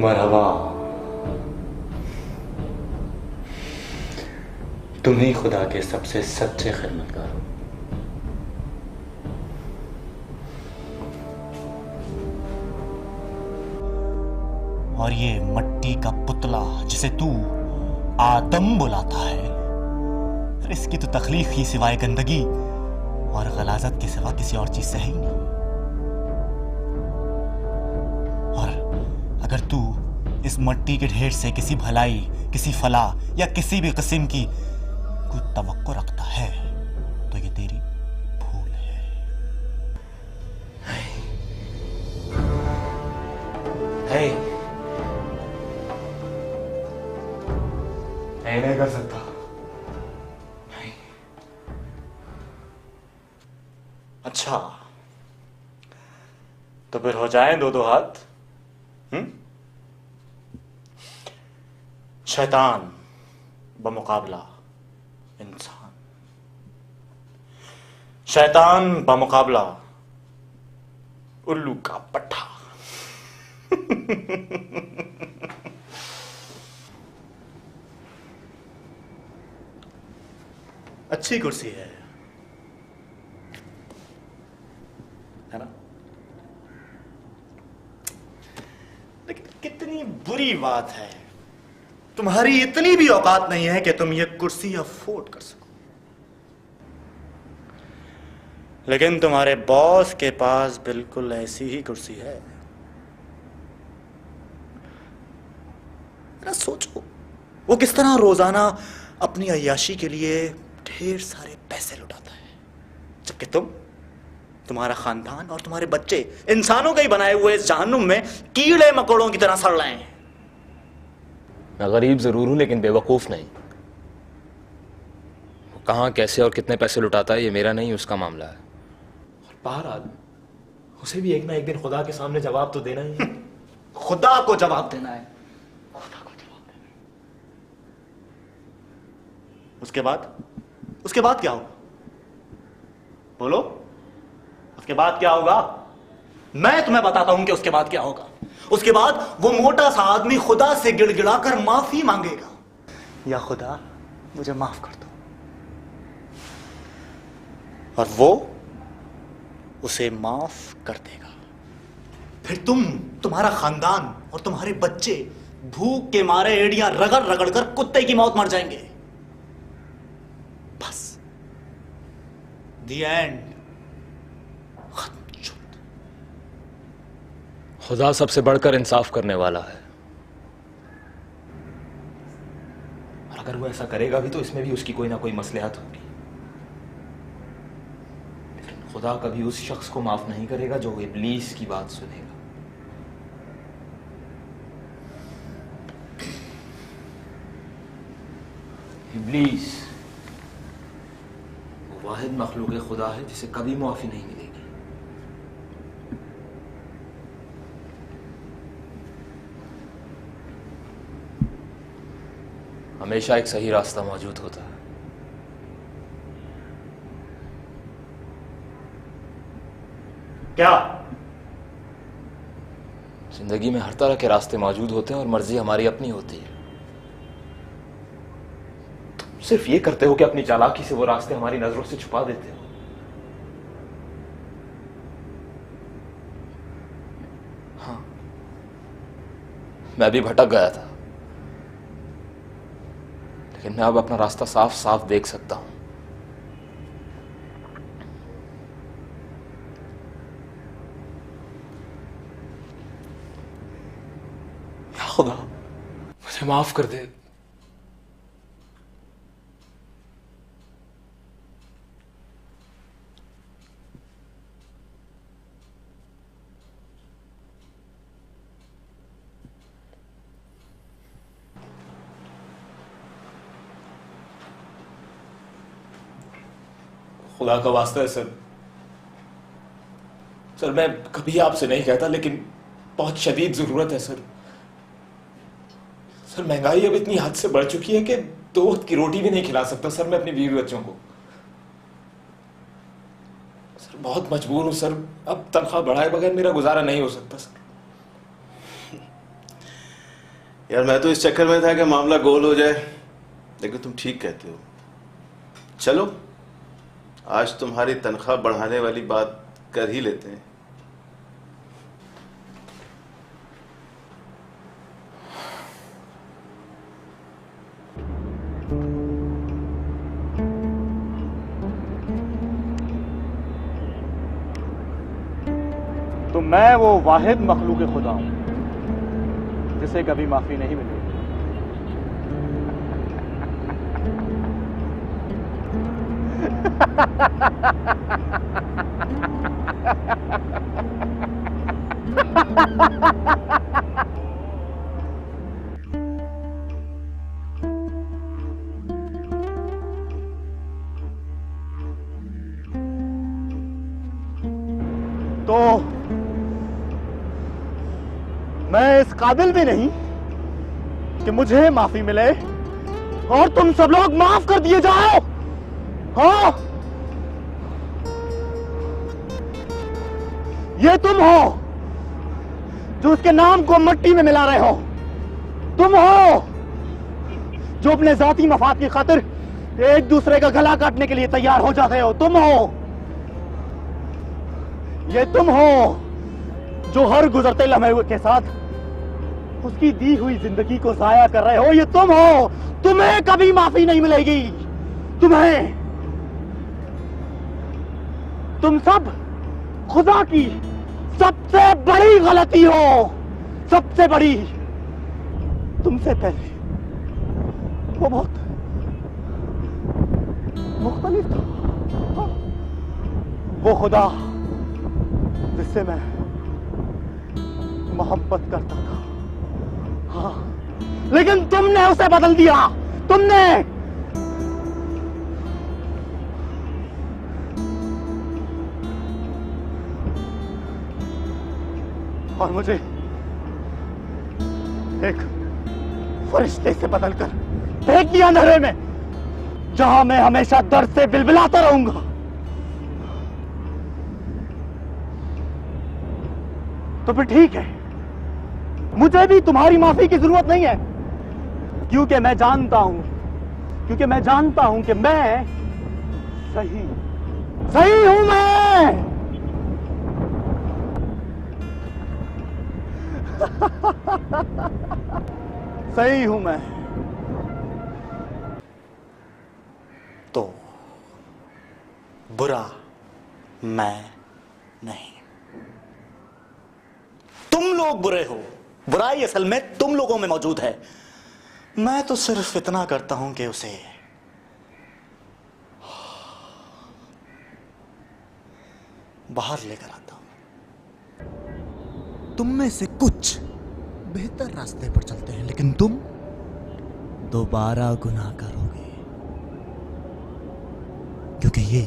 मरहबा, तुम ही खुदा के सबसे सच्चे खिदमतगार हो। और ये मट्टी का पुतला जिसे तू आदम बुलाता है, इसकी तो तखलीक ही सिवाय गंदगी और गलाजत के सिवा किसी और चीज से है ही नहीं। और अगर तू इस मट्टी के ढेर से किसी भलाई, किसी फलाह या किसी भी किस्म की कोई तवक्को रखता है तो ये तेरी भूल है। नहीं कर सकता। नहीं। अच्छा, तो फिर हो जाएं दो दो हाथ। शैतान बमुकाबला इंसान, शैतान बमुकाबला उल्लू का पट्टा। अच्छी कुर्सी है ना? लेकिन कितनी बुरी बात है, तुम्हारी इतनी भी औकात नहीं है कि तुम ये कुर्सी अफोर्ड कर सको। लेकिन तुम्हारे बॉस के पास बिल्कुल ऐसी ही कुर्सी है। ना सोचो वो किस तरह रोजाना अपनी अय्याशी के लिए ढेर सारे पैसे लुटाता है, जबकि तुम्हारा खानदान और तुम्हारे बच्चे इंसानों के ही बनाए हुए इस जहन्नुम में कीड़े मकोड़ों की तरह सड़ रहे हैं। मैं गरीब जरूर हूं लेकिन बेवकूफ नहीं। वो कहां, कैसे और कितने पैसे लुटाता है ये मेरा नहीं, उसका मामला है। और बहरहाल उसे भी एक ना एक दिन खुदा के सामने जवाब तो देना ही है। खुदा को जवाब देना है, खुदा को जवाब देना है। उसके बाद क्या होगा? बोलो, उसके बाद क्या होगा? मैं तुम्हें बताता हूं कि उसके बाद क्या होगा। उसके बाद वो मोटा सा आदमी खुदा से गिड़गिड़ाकर माफी मांगेगा, या खुदा मुझे माफ कर दो, और वो उसे माफ कर देगा। फिर तुम्हारा खानदान और तुम्हारे बच्चे भूख के मारे एड़ियां रगड़ रगड़ कर कुत्ते की मौत मर जाएंगे। बस द एंड। खुदा सबसे बढ़कर इंसाफ करने वाला है, और अगर वो ऐसा करेगा भी तो इसमें भी उसकी कोई ना कोई मसलहत होगी। लेकिन खुदा कभी उस शख्स को माफ नहीं करेगा जो इब्लीस की बात सुनेगा। इब्लीस वो वाहिद मखलूक खुदा है जिसे कभी मुआफी नहीं मिलेगी। हमेशा एक सही रास्ता मौजूद होता है। क्या? जिंदगी में हर तरह के रास्ते मौजूद होते हैं और मर्जी हमारी अपनी होती है। तुम सिर्फ ये करते हो कि अपनी चालाकी से वो रास्ते हमारी नजरों से छुपा देते हो। हाँ, मैं भी भटक गया था, लेकिन मैं अब अपना रास्ता साफ साफ देख सकता हूं। या खुदा मुझे माफ कर दे। खुदा का वास्ता है सर, मैं कभी आपसे नहीं कहता लेकिन बहुत शदीद जरूरत है सर। महंगाई अब इतनी हद से बढ़ चुकी है कि 2 वक्त की रोटी भी नहीं खिला सकता सर मैं अपनी बीवी बच्चों को। सर बहुत मजबूर हूं सर, अब तनख्वाह बढ़ाए बगैर मेरा गुजारा नहीं हो सकता सर। यार मैं तो इस चक्कर में था कि मामला गोल हो जाए, लेकिन तुम ठीक कहते हो। चलो आज तुम्हारी तनख्वाह बढ़ाने वाली बात कर ही लेते हैं। तो मैं वो वाहिद मखलूक खुदा हूं जिसे कभी माफी नहीं मिलेगी। तो मैं इस काबिल भी नहीं कि मुझे माफी मिले और तुम सब लोग माफ कर दिए जाओ। हाँ, ये तुम हो जो उसके नाम को मिट्टी में मिला रहे हो। तुम हो जो अपने जाती मफाद की खातिर एक दूसरे का गला काटने के लिए तैयार हो जाते हो। तुम हो, ये तुम हो जो हर गुजरते लम्हे के साथ उसकी दी हुई जिंदगी को जाया कर रहे हो। ये तुम हो, तुम्हें कभी माफी नहीं मिलेगी। तुम सब खुदा की सबसे बड़ी गलती हो, सबसे बड़ी। तुमसे पहले वो बहुत मुख्तलिफ था। वो खुदा जिससे मैं मोहब्बत करता था, हाँ, लेकिन तुमने उसे बदल दिया। तुमने और मुझे एक फरिश्ते से बदलकर फेंक दिया अंधेरे में, जहां मैं हमेशा दर्द से बिलबिलाता रहूंगा। तो फिर ठीक है, मुझे भी तुम्हारी माफी की जरूरत नहीं है, क्योंकि मैं जानता हूं कि मैं सही हूं। मैं सही हूं मैं। तो बुरा मैं नहीं, तुम लोग बुरे हो। बुराई असल में तुम लोगों में मौजूद है। मैं तो सिर्फ इतना करता हूं कि उसे बाहर लेकर आता हूं। तुम में से कुछ बेहतर रास्ते पर चलते हैं, लेकिन तुम दोबारा गुनाह करोगे, क्योंकि ये